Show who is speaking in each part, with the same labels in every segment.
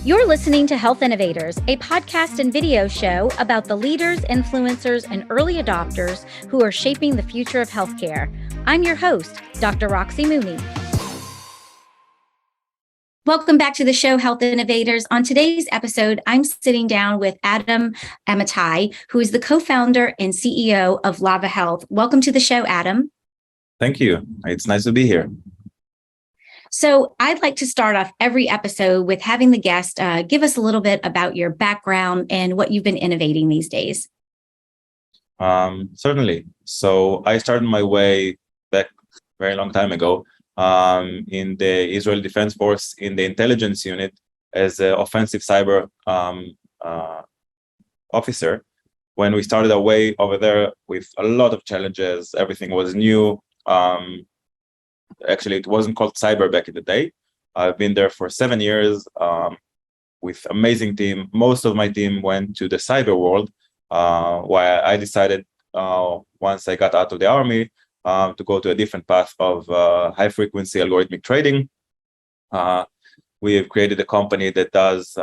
Speaker 1: You're listening to Health Innovators, a podcast and video show about the leaders, influencers, and early adopters who are shaping the future of healthcare. I'm your host, Dr. Roxy Mooney. Welcome back to the show, Health Innovators. On today's episode, I'm sitting down with Adam Amitai, who is the co-founder and CEO of Lava Health. Welcome to the show, Adam.
Speaker 2: Thank you. It's nice to be here.
Speaker 1: So I'd like to start off every episode with having the guest give us a little bit about your background and what you've been innovating these days.
Speaker 2: Certainly. So I started my way back a very long time ago in the Israeli Defense Force in the intelligence unit as an offensive cyber officer. When we started our way over there with a lot of challenges, everything was new. Actually, it wasn't called cyber back in the day. I've been there for 7 years with amazing team. Most of my team went to the cyber world, while I decided once I got out of the army to go to a different path of high-frequency algorithmic trading. We have created a company that does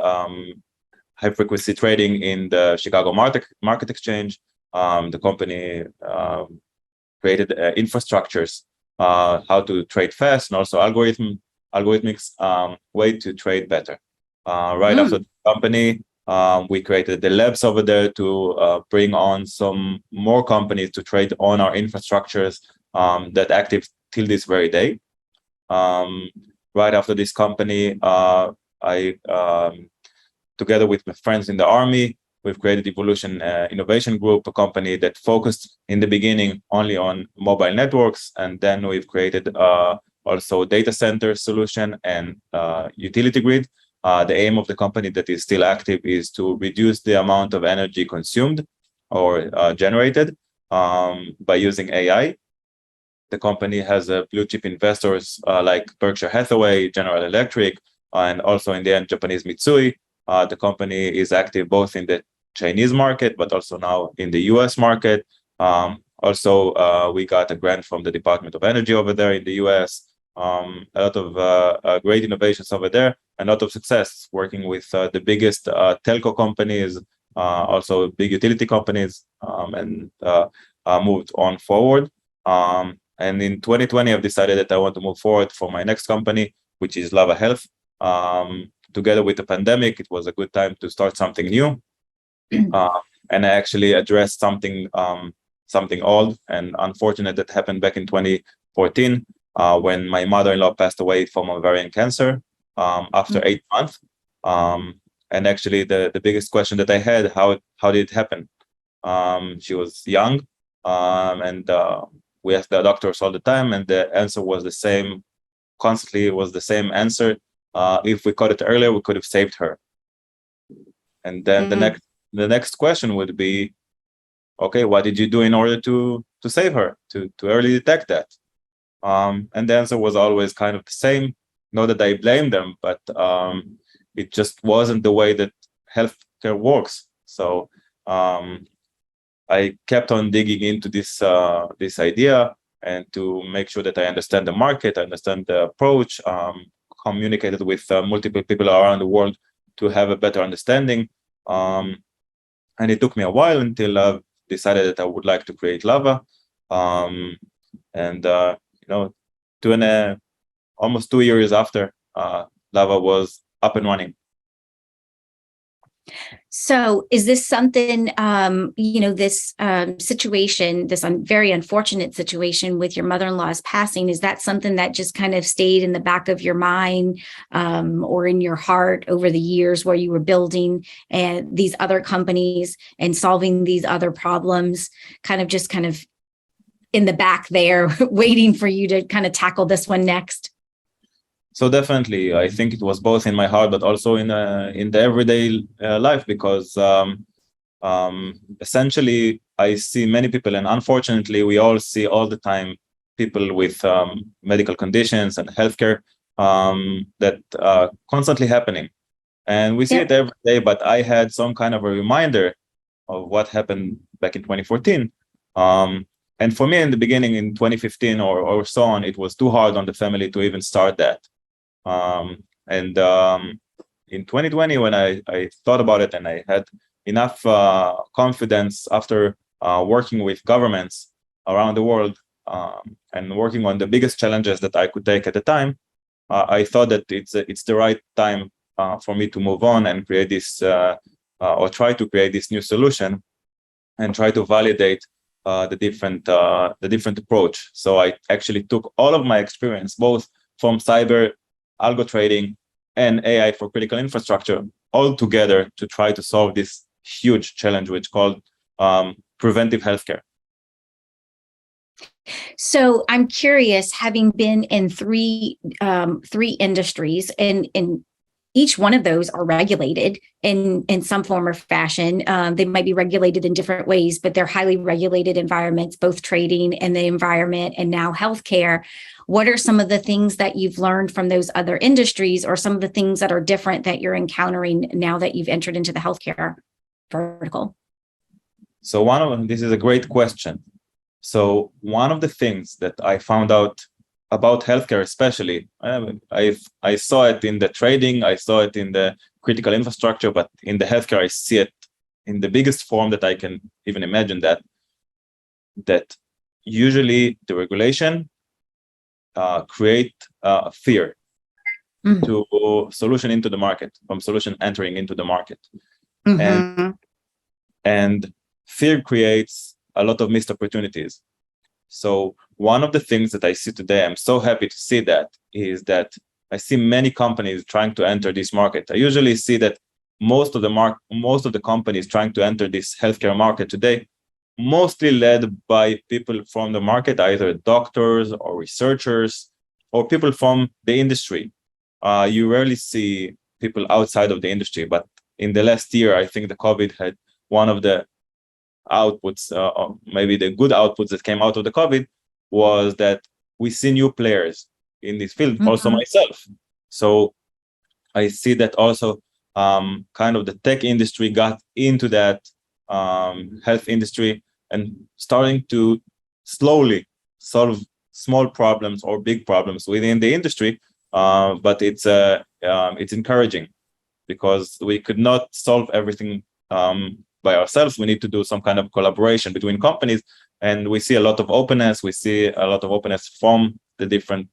Speaker 2: high-frequency trading in the Chicago Market Exchange. The company created infrastructures how to trade fast, and also algorithmics way to trade better. After the company, we created the labs over there to bring on some more companies to trade on our infrastructures that active till this very day. Right after this company, I together with my friends in the army, we've created Evolution Innovation Group, a company that focused in the beginning only on mobile networks, and then we've created also data center solution and utility grid. The aim of the company that is still active is to reduce the amount of energy consumed or generated by using AI. The company has blue chip investors like Berkshire Hathaway, General Electric, and also in the end, Japanese Mitsui. The company is active both in the Chinese market, but also now in the US market. We got a grant from the Department of Energy over there in the US. A lot of great innovations over there, and a lot of success working with the biggest telco companies, also big utility companies, and moved on forward. And in 2020, I've decided that I want to move forward for my next company, which is Lava Health. Together with the pandemic, it was a good time to start something new. And I actually addressed something old and unfortunate that happened back in 2014 when my mother-in-law passed away from ovarian cancer after 8 months. And actually, the biggest question that I had, how did it happen? She was young, and we asked the doctors all the time, and the answer was the same. Constantly, it was the same answer. If we caught it earlier, we could have saved her. And then the next question would be, okay, what did you do in order to save her, to early detect that? And the answer was always kind of the same. Not that I blame them, but it just wasn't the way that healthcare works. So I kept on digging into this idea, and to make sure that I understand the market, I understand the approach, communicated with multiple people around the world to have a better understanding. And it took me a while until I decided that I would like to create Lava. Almost 2 years after, Lava was up and running.
Speaker 1: So is this something, this situation, this very unfortunate situation with your mother-in-law's passing, is that something that just kind of stayed in the back of your mind or in your heart over the years where you were building these other companies and solving these other problems, kind of in the back there, waiting for you to kind of tackle this one next?
Speaker 2: So definitely, I think it was both in my heart, but also in the everyday life, because essentially I see many people, and unfortunately, we all see all the time people with medical conditions and healthcare that are constantly happening, and we see it every day. But I had some kind of a reminder of what happened back in 2014. And for me, in the beginning, in 2015 or so on, it was too hard on the family to even start that. in 2020, when I thought about it and I had enough confidence after working with governments around the world and working on the biggest challenges that I could take at the time, I thought that it's the right time for me to move on and create this or try to create this new solution and try to validate the different approach. So I actually took all of my experience, both from cyber, algo trading, and AI for critical infrastructure, all together to try to solve this huge challenge, which is called preventive healthcare.
Speaker 1: So I'm curious, having been in three industries, and each one of those are regulated in some form or fashion. They might be regulated in different ways, but they're highly regulated environments, both trading and the environment, and now healthcare. What are some of the things that you've learned from those other industries, or some of the things that are different that you're encountering now that you've entered into the healthcare vertical?
Speaker 2: So this is a great question. So one of the things that I found out about healthcare, especially, I saw it in the trading, I saw it in the critical infrastructure, but in the healthcare, I see it in the biggest form that I can even imagine, that usually the regulation create fear to solution into the market, from solution entering into the market. And fear creates a lot of missed opportunities. So one of the things that I see today, I'm so happy to see that, is that I see many companies trying to enter this market. I usually see that most of the companies trying to enter this healthcare market today, mostly led by people from the market, either doctors or researchers or people from the industry. You rarely see people outside of the industry, but in the last year, I think the COVID had one of the outputs, maybe the good outputs that came out of the COVID, was that we see new players in this field, also myself. So I see that also kind of the tech industry got into that health industry and starting to slowly solve small problems or big problems within the industry. But it's encouraging, because we could not solve everything by ourselves. We need to do some kind of collaboration between companies, and we see a lot of openness. We see a lot of openness from the different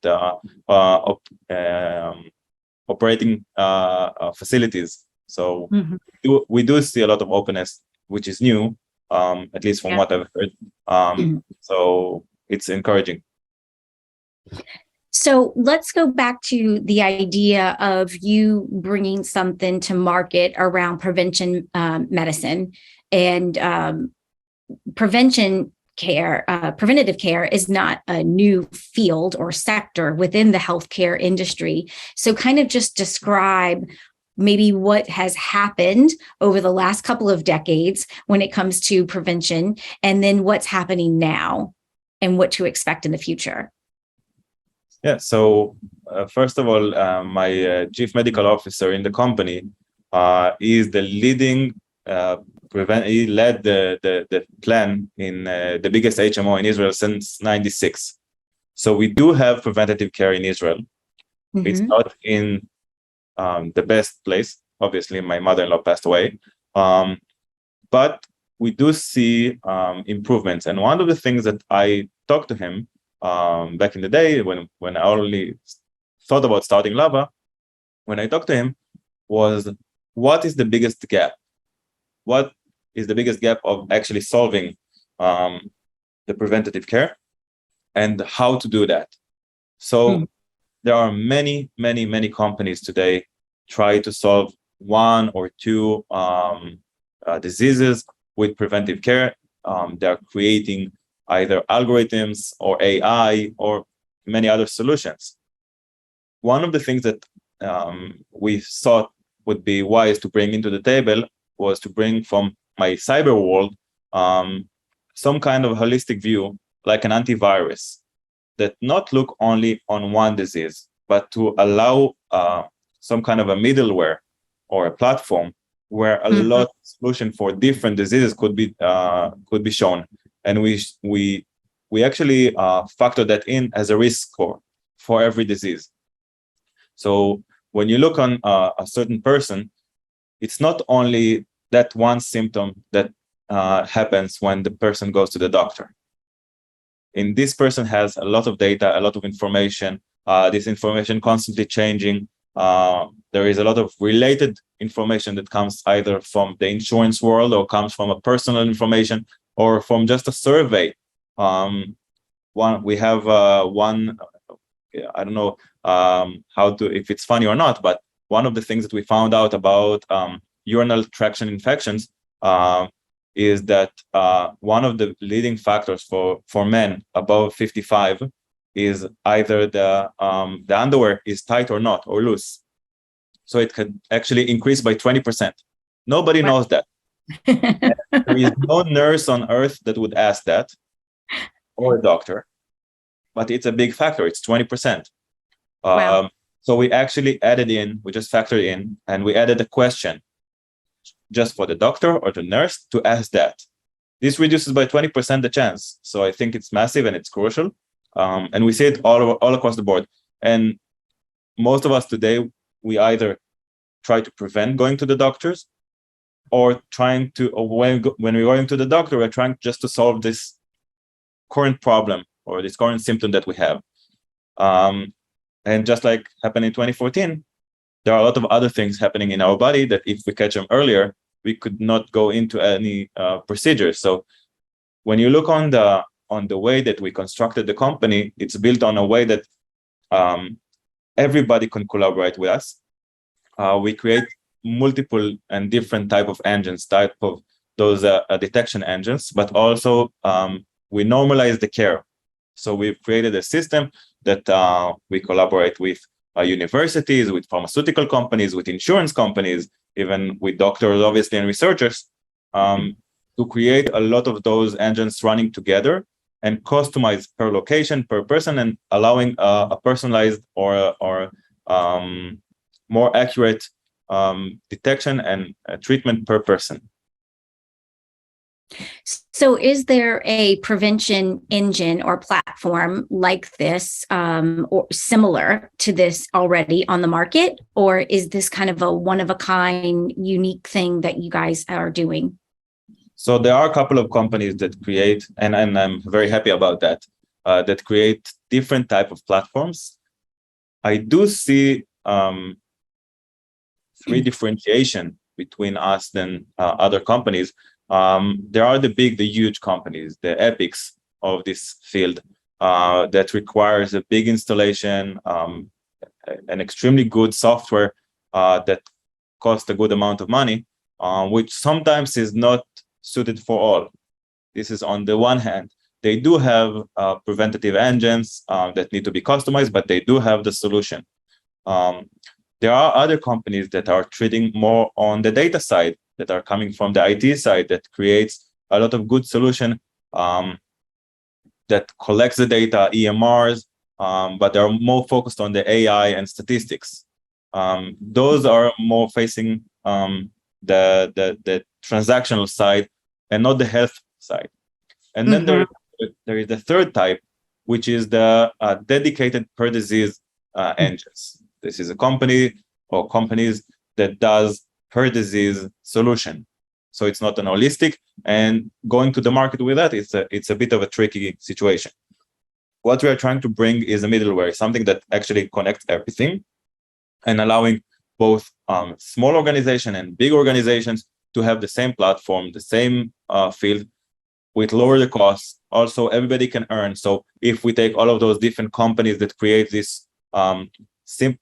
Speaker 2: operating facilities. So we do see a lot of openness, which is new, at least from what I've heard. So it's encouraging.
Speaker 1: So let's go back to the idea of you bringing something to market around prevention medicine, and preventative care is not a new field or sector within the healthcare industry. So kind of just describe maybe what has happened over the last couple of decades when it comes to prevention, and then what's happening now and what to expect in the future.
Speaker 2: Yeah, so first of all, my chief medical officer in the company is the leading, he led the plan in the biggest HMO in Israel since '96. So we do have preventative care in Israel. It's not in the best place. Obviously, my mother-in-law passed away. But we do see improvements. And one of the things that I talked to him back in the day, when I already thought about starting Lava, when I talked to him, was what is the biggest gap? What is the biggest gap of actually solving the preventative care, and how to do that? So there are many companies today try to solve one or two diseases with preventive care. They are creating either algorithms or AI or many other solutions. One of the things that we thought would be wise to bring into the table was to bring from my cyber world some kind of holistic view, like an antivirus, that not look only on one disease, but to allow some kind of a middleware or a platform where a lot of solution for different diseases could be shown. And we actually factor that in as a risk score for every disease. So when you look on a certain person, it's not only that one symptom that happens when the person goes to the doctor. And this person has a lot of data, a lot of information. This information constantly changing. There is a lot of related information that comes either from the insurance world or comes from a personal information or from just a survey. We have one. I don't know if it's funny or not, but one of the things that we found out about urinary tract infections is that one of the leading factors for men above 55 is either the underwear is tight or not, or loose. So it could actually increase by 20%. Nobody knows that. There is no nurse on earth that would ask that, or a doctor, but it's a big factor. It's 20%.
Speaker 1: Wow.
Speaker 2: So we actually we just factored in, and we added a question just for the doctor or the nurse to ask that. This reduces by 20% the chance. So I think it's massive and it's crucial. And we see it all across the board. And most of us today, we either try to prevent going to the doctors or when we're going to the doctor, we're trying just to solve this current problem or this current symptom that we have. And just like happened in 2014, there are a lot of other things happening in our body that if we catch them earlier, we could not go into any procedures. So when you look on the way that we constructed the company, it's built on a way that everybody can collaborate with us. We create multiple and different type of engines, type of those detection engines, but also we normalize the care. So we've created a system that we collaborate with universities, with pharmaceutical companies, with insurance companies, even with doctors, obviously, and researchers, to create a lot of those engines running together and customize per location, per person, and allowing a personalized or more accurate detection and treatment per person.
Speaker 1: So is there a prevention engine or platform like this or similar to this already on the market? Or is this kind of a one-of-a-kind, unique thing that you guys are doing?
Speaker 2: So there are a couple of companies that create, and I'm very happy about that, that create different type of platforms. I do see three differentiation between us and other companies. There are the huge companies, the epics of this field, that requires a big installation, an extremely good software that costs a good amount of money, which sometimes is not suited for all. This is on the one hand. They do have preventative engines that need to be customized, but they do have the solution. There are other companies that are treating more on the data side, that are coming from the IT side, that creates a lot of good solution that collects the data, EMRs, but they're more focused on the AI and statistics. Those are more facing the transactional side and not the health side. And then there is the third type, which is the dedicated per disease engines. This is a company or companies that does per disease solution. So it's not an holistic, and going to the market with that, it's a bit of a tricky situation. What we are trying to bring is a middleware, something that actually connects everything and allowing both small organizations and big organizations to have the same platform, the same field, with lower the costs. Also, everybody can earn. So if we take all of those different companies that create this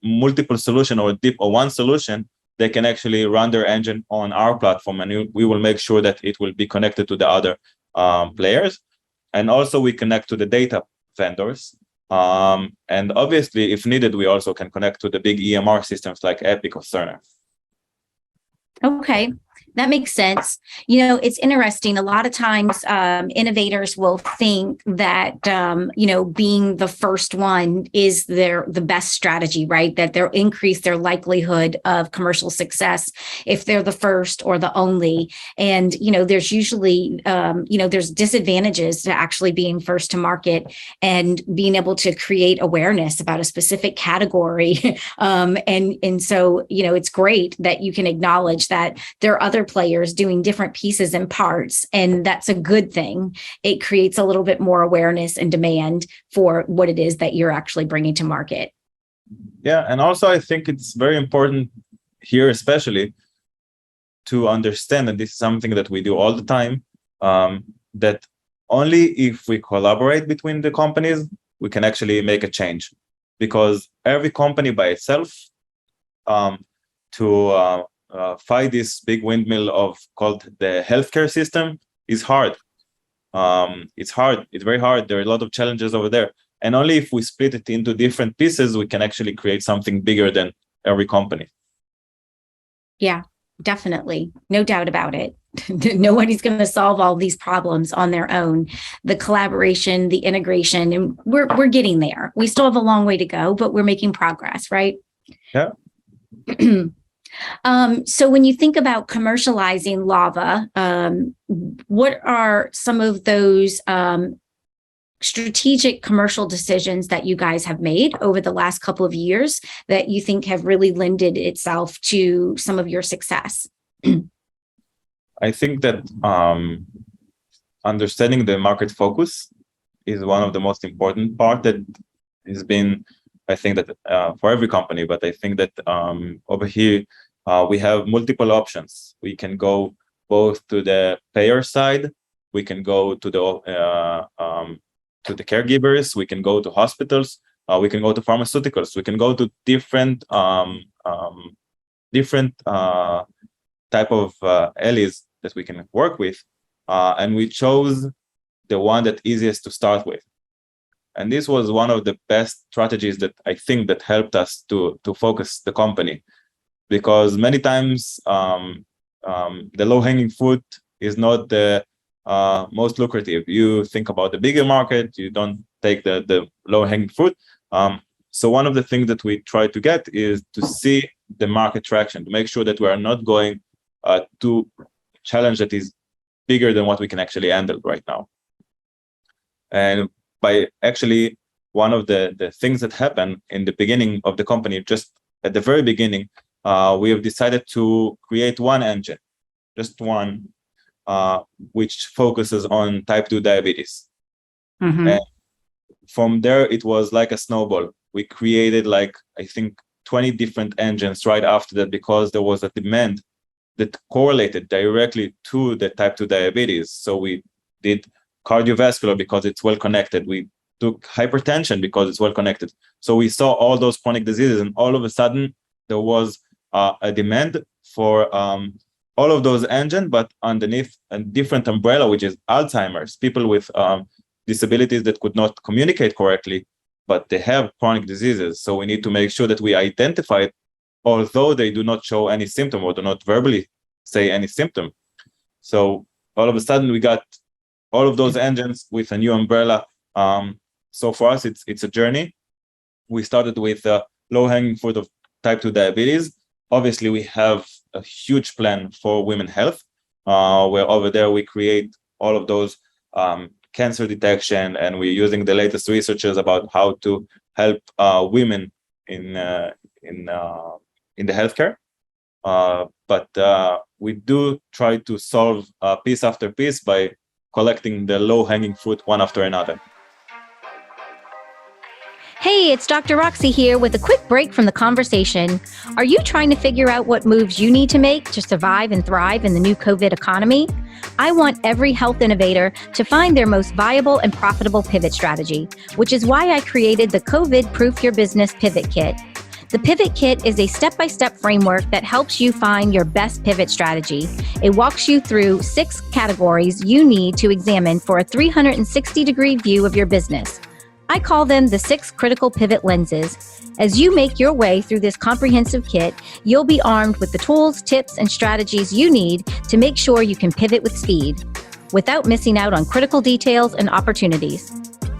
Speaker 2: multiple solution or one solution, they can actually run their engine on our platform, and we will make sure that it will be connected to the other players. And also we connect to the data vendors. And obviously, if needed, we also can connect to the big EMR systems like Epic or Cerner.
Speaker 1: Okay. That makes sense. It's interesting. A lot of times, innovators will think that, being the first one is the best strategy, right? That they'll increase their likelihood of commercial success if they're the first or the only. And, there's usually, there's disadvantages to actually being first to market and being able to create awareness about a specific category. And so, it's great that you can acknowledge that there are other players doing different pieces and parts, and that's a good thing. It creates a little bit more awareness and demand for what it is that you're actually bringing to market.
Speaker 2: Yeah, and also I think it's very important here, especially to understand, and this is something that we do all the time, that only if we collaborate between the companies, we can actually make a change. Because every company by itself, to fight this big windmill called the healthcare system is hard. It's hard. It's very hard. There are a lot of challenges over there. And only if we split it into different pieces, we can actually create something bigger than every company.
Speaker 1: Yeah, definitely. No doubt about it. Nobody's going to solve all these problems on their own. The collaboration, the integration, and we're getting there. We still have a long way to go, but we're making progress, right?
Speaker 2: Yeah.
Speaker 1: So when you think about commercializing Lava, what are some of those strategic commercial decisions that you guys have made over the last couple of years that you think have really lended itself to some of your success?
Speaker 2: I think that understanding the market focus is one of the most important part that has been, I think that for every company, but I think that over here, we have multiple options. We can go both to the payer side, we can go to the caregivers, we can go to hospitals, we can go to pharmaceuticals, we can go to different type of allies that we can work with, and we chose the one that easiest to start with. And this was one of the best strategies that I think that helped us to focus the company, because many times the low-hanging fruit is not the most lucrative. You think about the bigger market, you don't take the low-hanging fruit. So one of the things that we try to get is to see the market traction, to make sure that we are not going to challenge that is bigger than what we can actually handle right now. And by actually, one of the things that happened in the beginning of the company, just at the very beginning, we have decided to create one engine, just one, which focuses on type 2 diabetes. Mm-hmm. And from there, it was like a snowball. We created I think 20 different engines right after that, because there was a demand that correlated directly to the type 2 diabetes. So we did cardiovascular because it's well connected. We took hypertension because it's well connected. So we saw all those chronic diseases, and all of a sudden there was a demand for all of those engines, but underneath a different umbrella, which is Alzheimer's, people with disabilities that could not communicate correctly, but they have chronic diseases. So we need to make sure that we identify it, although they do not show any symptom or do not verbally say any symptom. So all of a sudden we got all of those engines with a new umbrella. So for us, it's a journey. We started with low-hanging fruit of type 2 diabetes. Obviously, we have a huge plan for women's health, where over there we create all of those cancer detection, and we're using the latest researches about how to help women in the healthcare. But we do try to solve piece after piece by collecting the low-hanging fruit one after another.
Speaker 1: Hey, it's Dr. Roxy here with a quick break from the conversation. Are you trying to figure out what moves you need to make to survive and thrive in the new COVID economy? I want every health innovator to find their most viable and profitable pivot strategy, which is why I created the COVID Proof Your Business Pivot Kit. The Pivot Kit is a step-by-step framework that helps you find your best pivot strategy. It walks you through 6 categories you need to examine for a 360-degree view of your business. I call them the 6 critical pivot lenses. As you make your way through this comprehensive kit, you'll be armed with the tools, tips, and strategies you need to make sure you can pivot with speed without missing out on critical details and opportunities.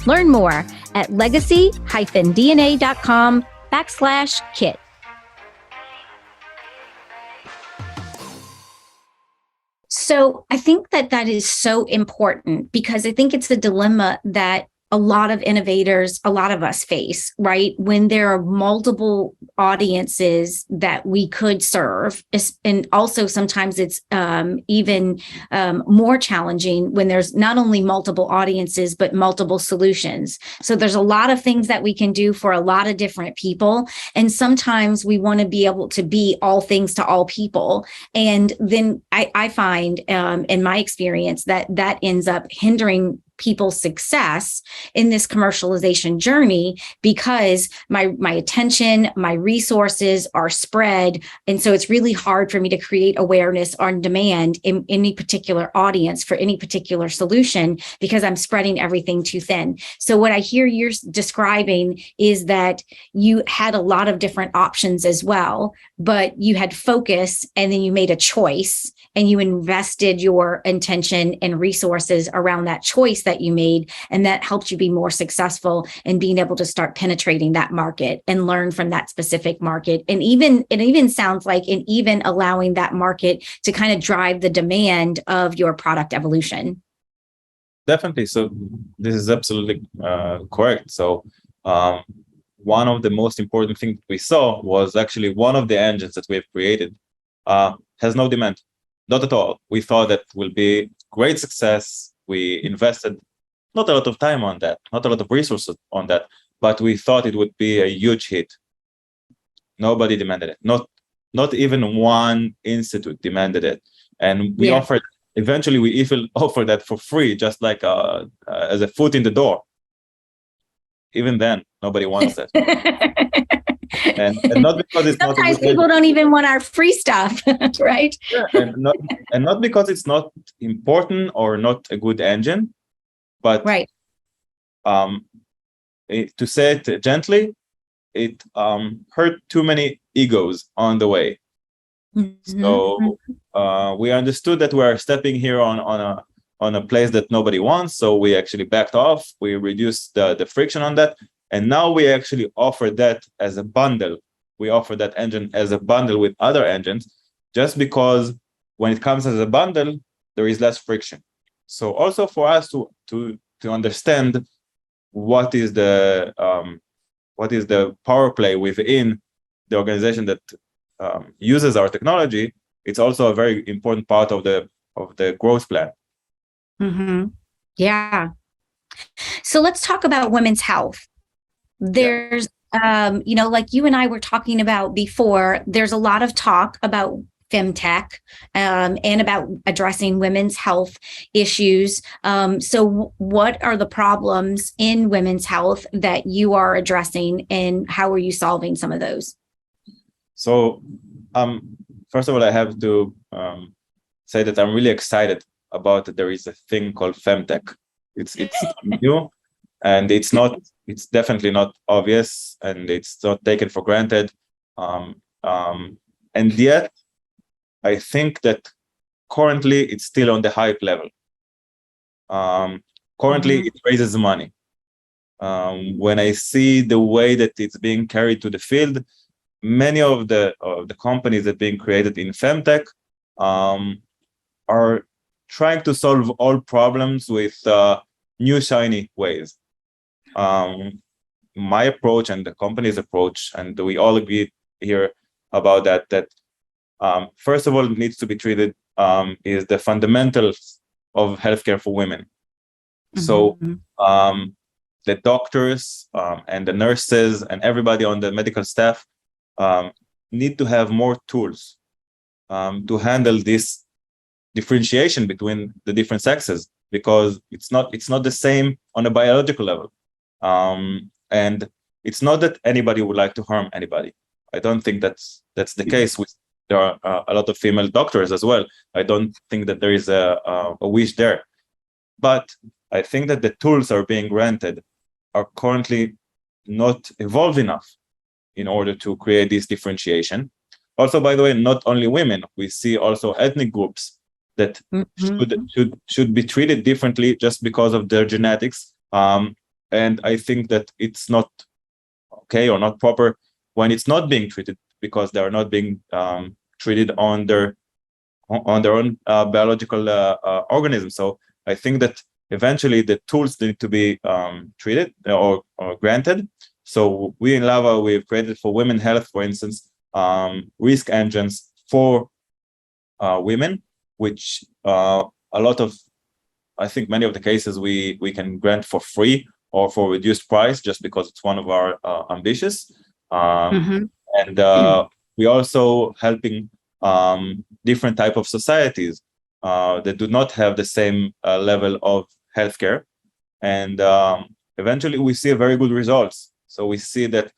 Speaker 1: Learn more at legacy-dna.com/kit. So I think that is so important, because I think it's a dilemma that a lot of innovators, a lot of us face, right? When there are multiple audiences that we could serve. And also sometimes it's even more challenging when there's not only multiple audiences, but multiple solutions. So there's a lot of things that we can do for a lot of different people. And sometimes we want to be able to be all things to all people. And then I find in my experience that ends up hindering people's success in this commercialization journey, because my attention, my resources are spread. And so it's really hard for me to create awareness on demand in any particular audience for any particular solution, because I'm spreading everything too thin. So what I hear you're describing is that you had a lot of different options as well, but you had focus, and then you made a choice, and you invested your intention and resources around that choice that you made. And that helped you be more successful in being able to start penetrating that market and learn from that specific market. And it even sounds like, and even allowing that market to kind of drive the demand of your product evolution.
Speaker 2: Definitely. So this is absolutely correct. So one of the most important things we saw was actually one of the engines that we have created has no demand. Not at all. We thought that will be great success. We invested not a lot of time on that, not a lot of resources on that, but we thought it would be a huge hit. Nobody demanded it. Not even one institute demanded it. And we eventually we even offered that for free, just like as a foot in the door. Even then, nobody wants it. And not because it's
Speaker 1: sometimes
Speaker 2: not a good
Speaker 1: people don't even want our free stuff, right?
Speaker 2: Yeah, and not because it's not important or not a good engine, but
Speaker 1: right.
Speaker 2: To say it gently, it hurt too many egos on the way. Mm-hmm. So we understood that we are stepping here on a place that nobody wants. So we actually backed off. We reduced the friction on that. And now we actually offer that as a bundle. We offer that engine as a bundle with other engines, just because when it comes as a bundle, there is less friction. So also for us to understand what is the power play within the organization that uses our technology, it's also a very important part of the growth plan.
Speaker 1: Mm-hmm. Yeah. So let's talk about women's health. There's, like you and I were talking about before, there's a lot of talk about femtech and about addressing women's health issues. So what are the problems in women's health that you are addressing, and how are you solving some of those?
Speaker 2: So first of all, I have to say that I'm really excited about that there is a thing called femtech. It's new. And it's definitely not obvious, and it's not taken for granted. And yet, I think that currently it's still on the hype level. Currently, it raises money. When I see the way that it's being carried to the field, many of the companies that are being created in femtech are trying to solve all problems with new shiny ways. My approach and the company's approach, and we all agree here about that first of all, it needs to be treated is the fundamentals of healthcare for women. Mm-hmm. So the doctors and the nurses and everybody on the medical staff need to have more tools to handle this differentiation between the different sexes, because it's not the same on a biological level. And it's not that anybody would like to harm anybody. I don't think that's the case. There are a lot of female doctors as well. I don't think that there is a wish there. But I think that the tools are being granted are currently not evolved enough in order to create this differentiation. Also, by the way, not only women, we see also ethnic groups that should be treated differently just because of their genetics. And I think that it's not okay or not proper when it's not being treated because they are not being treated on their own biological organism. So I think that eventually the tools need to be treated or granted. So we in Lava, we've created for women health, for instance, risk engines for women, which a lot of, I think many of the cases we can grant for free or for reduced price just because it's one of our ambitions. And we also helping different type of societies that do not have the same level of healthcare. And eventually we see very good results. So we see that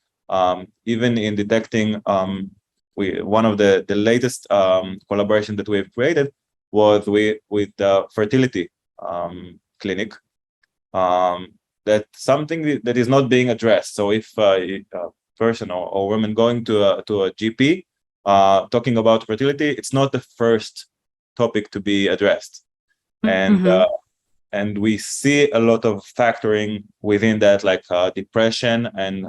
Speaker 2: even in detecting, one of the latest collaboration that we've created was with the fertility clinic. That's something that is not being addressed. So if a person or woman going to a GP talking about fertility, it's not the first topic to be addressed. And we see a lot of factoring within that, like depression and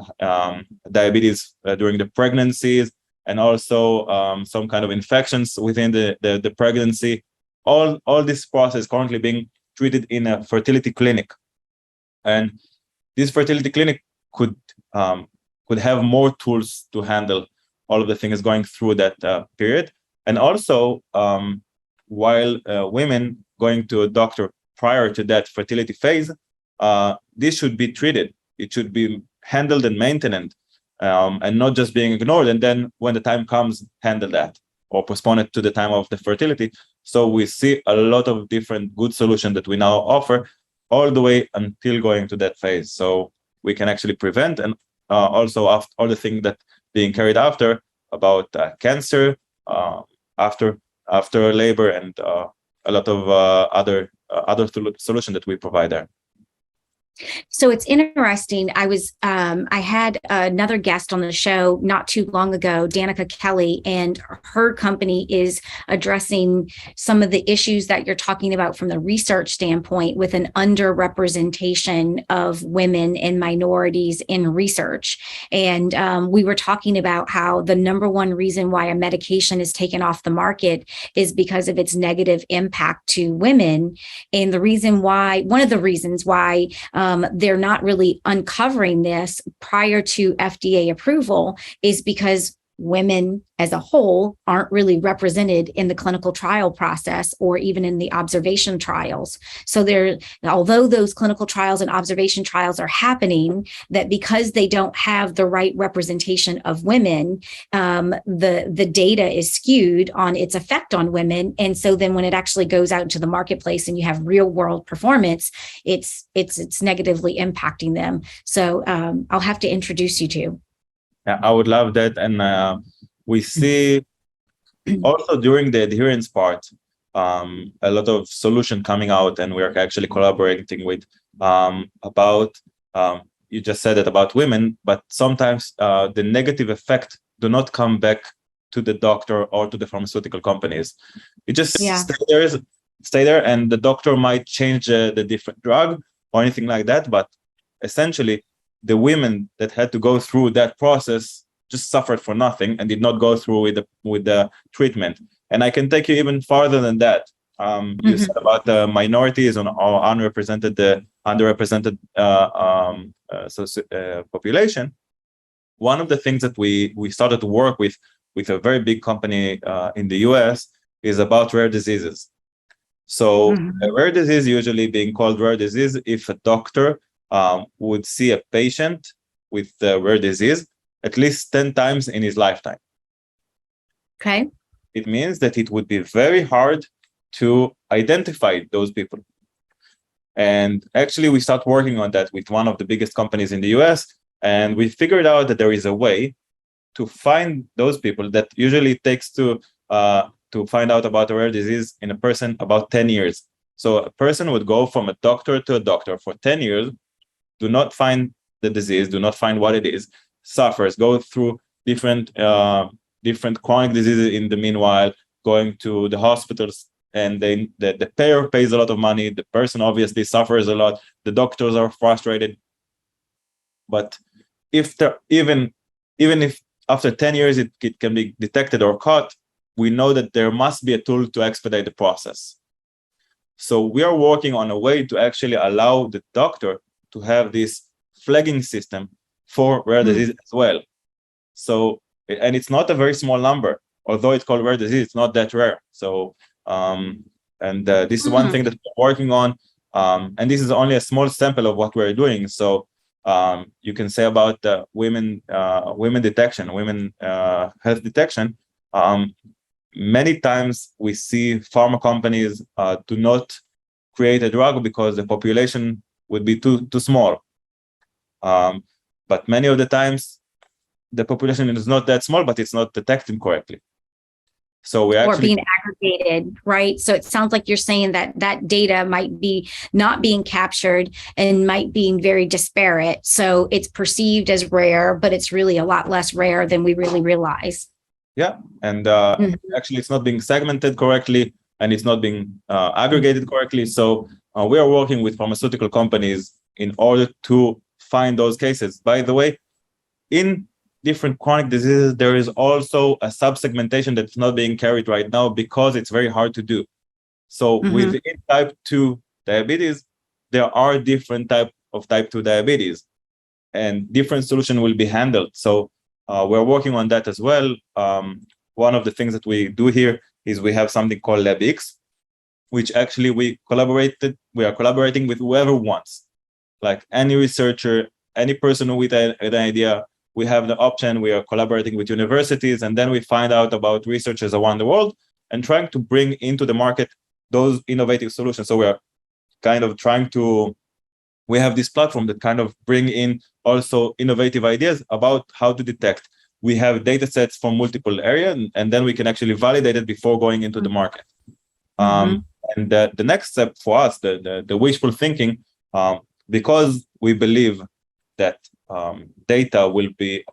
Speaker 2: diabetes during the pregnancies, and also some kind of infections within the pregnancy. All this process currently being treated in a fertility clinic. And this fertility clinic could have more tools to handle all of the things going through that period. And also, while women going to a doctor prior to that fertility phase, this should be treated. It should be handled and maintained, and not just being ignored. And then when the time comes, handle that or postpone it to the time of the fertility. So we see a lot of different good solutions that we now offer all the way until going to that phase. So we can actually prevent, and also after all the things that being carried after about cancer, after labor, and a lot of other solutions that we provide there.
Speaker 1: So it's interesting. I had another guest on the show not too long ago, Danica Kelly, and her company is addressing some of the issues that you're talking about from the research standpoint with an underrepresentation of women and minorities in research. And we were talking about how the number one reason why a medication is taken off the market is because of its negative impact to women. And one of the reasons why they're not really uncovering this prior to FDA approval is because women as a whole aren't really represented in the clinical trial process or even in the observation trials. So although those clinical trials and observation trials are happening, that because they don't have the right representation of women, the data is skewed on its effect on women. And so then when it actually goes out into the marketplace and you have real world performance, it's negatively impacting them. So I'll have to introduce you to.
Speaker 2: I would love that. And we see also during the adherence part, a lot of solution coming out, and we're actually collaborating with about, you just said it about women, but sometimes the negative effect do not come back to the doctor or to the pharmaceutical companies. It just stay there, and the doctor might change the different drug or anything like that. But essentially, the women that had to go through that process just suffered for nothing and did not go through with the treatment. And I can take you even farther than that. You said about the minorities or underrepresented population. One of the things that we started to work with a very big company in the US is about rare diseases. So a rare disease usually being called rare disease if a doctor would see a patient with a rare disease at least 10 times in his lifetime.
Speaker 1: Okay.
Speaker 2: It means that it would be very hard to identify those people. And actually, we start working on that with one of the biggest companies in the US, and we figured out that there is a way to find those people that usually takes to find out about a rare disease in a person about 10 years. So a person would go from a doctor to a doctor for 10 years, do not find the disease, do not find what it is, suffers, go through different chronic diseases in the meanwhile, going to the hospitals, and the payer pays a lot of money. The person obviously suffers a lot. The doctors are frustrated. But even if after 10 years it can be detected or caught, we know that there must be a tool to expedite the process. So we are working on a way to actually allow the doctor to have this flagging system for rare disease as well. So, and it's not a very small number, although it's called rare disease, it's not that rare. So, this is one thing that we're working on. And this is only a small sample of what we're doing. So, you can say about women detection, women health detection. Many times we see pharma companies do not create a drug because the population would be too small. But many of the times the population is not that small, but it's not detected correctly. So we actually,
Speaker 1: or being aggregated, right? So it sounds like you're saying that that data might be not being captured and might be very disparate. So it's perceived as rare, but it's really a lot less rare than we really realize.
Speaker 2: Yeah, and actually it's not being segmented correctly, and it's not being aggregated correctly. So we are working with pharmaceutical companies in order to find those cases. By the way, in different chronic diseases, there is also a subsegmentation that's not being carried right now because it's very hard to do. So within type 2 diabetes, there are different type of type 2 diabetes, and different solution will be handled. So we're working on that as well. One of the things that we do here is we have something called LabX, which actually we are collaborating with whoever wants, like any researcher, any person with an idea. We have the option, we are collaborating with universities, and then we find out about researchers around the world and trying to bring into the market those innovative solutions. So we are kind of we have this platform that kind of bring in also innovative ideas about how to detect. We have data sets from multiple areas, and then we can actually validate it before going into the market. And the next step for us, the wishful thinking, because we believe that data will be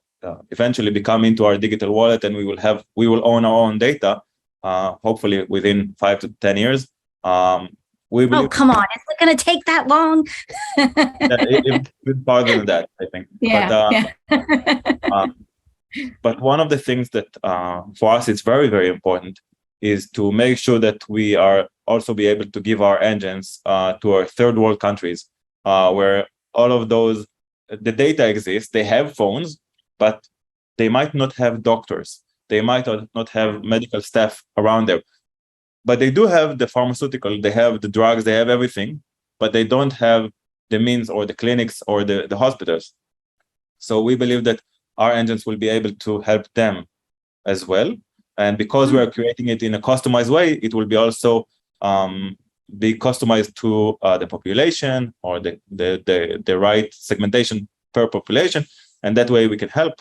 Speaker 2: eventually become into our digital wallet, and we will own our own data, hopefully within 5 to 10 years. We believe,
Speaker 1: oh, come on. Is it going to take that long?
Speaker 2: it's farther than that, I think.
Speaker 1: Yeah.
Speaker 2: But one of the things that for us it's very, very important is to make sure that we are also be able to give our engines to our third world countries, where all of those, the data exists, they have phones, but they might not have doctors. They might not have medical staff around them. But they do have the pharmaceutical, they have the drugs, they have everything, but they don't have the means or the clinics or the hospitals. So we believe that our engines will be able to help them as well. And because we are creating it in a customized way, it will be also be customized to the population or the right segmentation per population. And that way we can help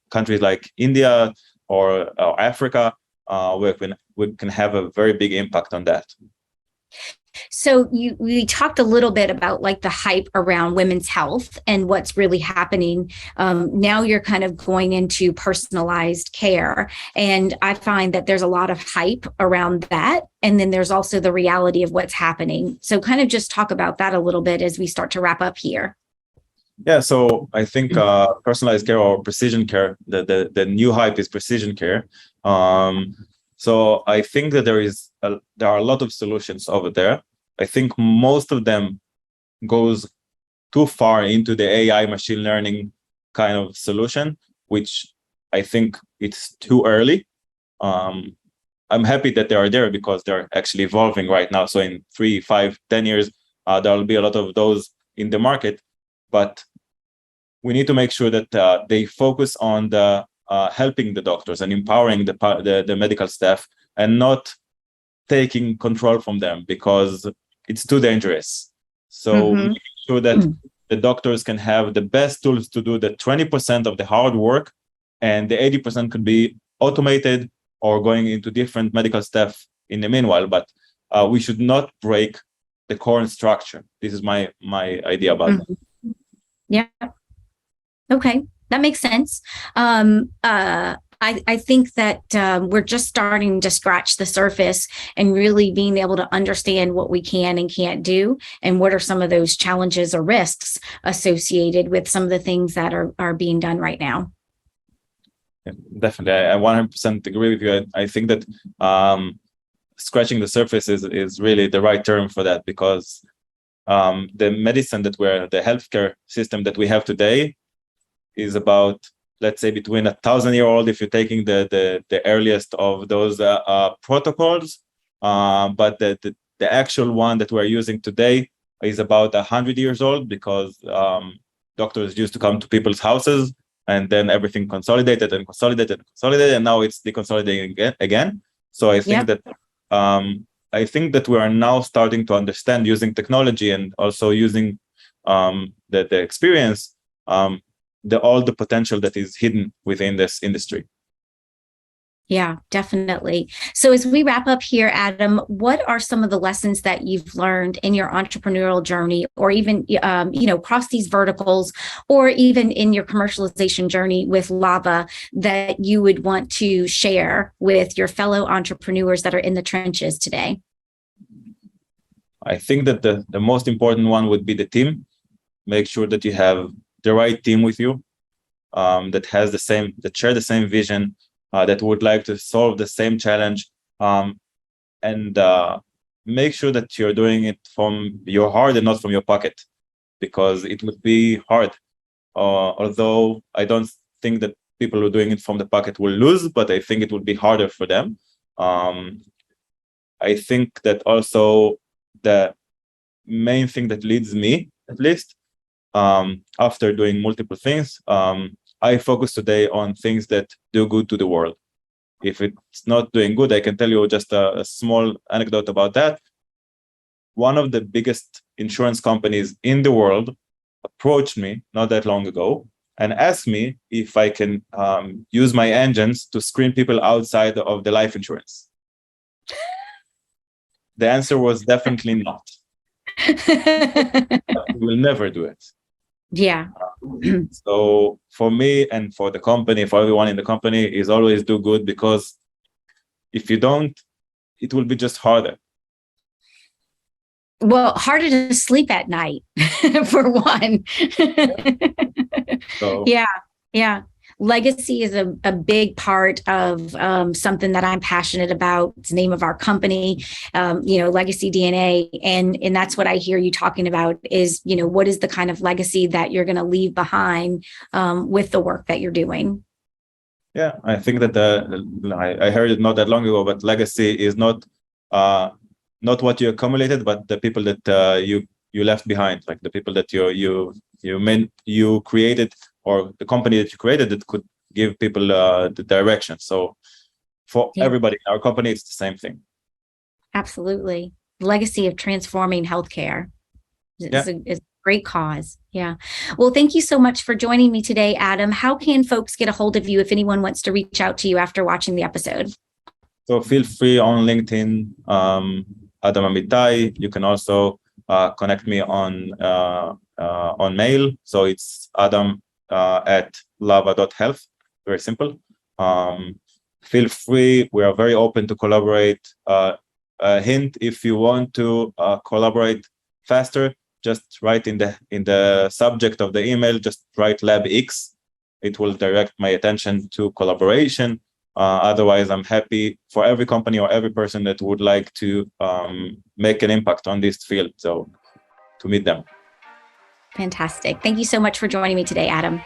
Speaker 2: countries like India or Africa, where we can have a very big impact on that.
Speaker 1: So we talked a little bit about like the hype around women's health and what's really happening. Now you're kind of going into personalized care. And I find that there's a lot of hype around that. And then there's also the reality of what's happening. So kind of just talk about that a little bit as we start to wrap up here.
Speaker 2: Yeah, so I think personalized care or precision care, the new hype is precision care. So I think that there are a lot of solutions over there. I think most of them goes too far into the AI machine learning kind of solution, which I think it's too early. I'm happy that they are there because they're actually evolving right now. So in 3, 5, 10 years, there will be a lot of those in the market. But we need to make sure that they focus on the helping the doctors and empowering the medical staff, and not taking control from them, because it's too dangerous. So making sure that the doctors can have the best tools to do the 20% of the hard work, and the 80% could be automated or going into different medical staff in the meanwhile. But we should not break the core and structure. This is my idea about that.
Speaker 1: Yeah. Okay, that makes sense. I think that we're just starting to scratch the surface and really being able to understand what we can and can't do, and what are some of those challenges or risks associated with some of the things that are being done right now.
Speaker 2: Yeah, definitely, I 100% agree with you. I think that scratching the surface is really the right term for that, because the medicine the healthcare system that we have today is about, let's say, between 1,000-year-old if you're taking the earliest of those protocols, but the actual one that we're using today is about 100 years old, because doctors used to come to people's houses, and then everything consolidated, and now it's deconsolidating again. So I think that we are now starting to understand, using technology and also using the experience, all the potential that is hidden within this industry.
Speaker 1: Yeah, definitely. So as we wrap up here, Adam, what are some of the lessons that you've learned in your entrepreneurial journey, or even, across these verticals, or even in your commercialization journey with Lava, that you would want to share with your fellow entrepreneurs that are in the trenches today?
Speaker 2: I think that the most important one would be the team. Make sure that you have the right team with you, that share the same vision, that would like to solve the same challenge, and make sure that you're doing it from your heart and not from your pocket, because it would be hard. Although I don't think that people who are doing it from the pocket will lose, but I think it would be harder for them. I think that also the main thing that leads me, at least, after doing multiple things, I focus today on things that do good to the world. If it's not doing good, I can tell you just a small anecdote about that. One of the biggest insurance companies in the world approached me not that long ago and asked me if I can use my engines to screen people outside of the life insurance. The answer was definitely not. We will never do it.
Speaker 1: Yeah.
Speaker 2: So for me and for the company, for everyone in the company, is always do good, because if you don't, it will be just harder.
Speaker 1: Well, harder to sleep at night, for one.
Speaker 2: So,
Speaker 1: yeah. Legacy is a big part of something that I'm passionate about. It's the name of our company, Legacy DNA. And that's what I hear you talking about is, what is the kind of legacy that you're going to leave behind with the work that you're doing?
Speaker 2: Yeah, I think that I heard it not that long ago, but legacy is not what you accumulated, but the people that you left behind, like the people that you created, or the company that you created that could give people the direction. So for everybody in our company, it's the same thing.
Speaker 1: Absolutely. Legacy of transforming healthcare is a great cause. Yeah. Well, thank you so much for joining me today, Adam. How can folks get a hold of you if anyone wants to reach out to you after watching the episode?
Speaker 2: So feel free on LinkedIn, Adam Amitai. You can also connect me on mail. So it's Adam at lava.health. Very simple. Feel free. We are very open to collaborate. A hint: if you want to collaborate faster, just write in the subject of the email, just write LabX. It will direct my attention to collaboration. Otherwise, I'm happy for every company or every person that would like to make an impact on this field, so to meet them.
Speaker 1: Fantastic. Thank you so much for joining me today, Adam.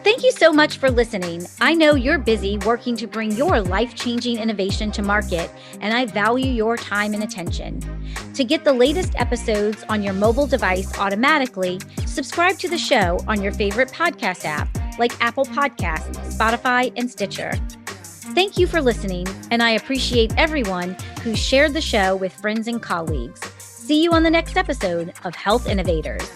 Speaker 1: Thank you so much for listening. I know you're busy working to bring your life-changing innovation to market, and I value your time and attention. To get the latest episodes on your mobile device automatically, subscribe to the show on your favorite podcast app like Apple Podcasts, Spotify, and Stitcher. Thank you for listening, and I appreciate everyone who shared the show with friends and colleagues. See you on the next episode of Health Innovators.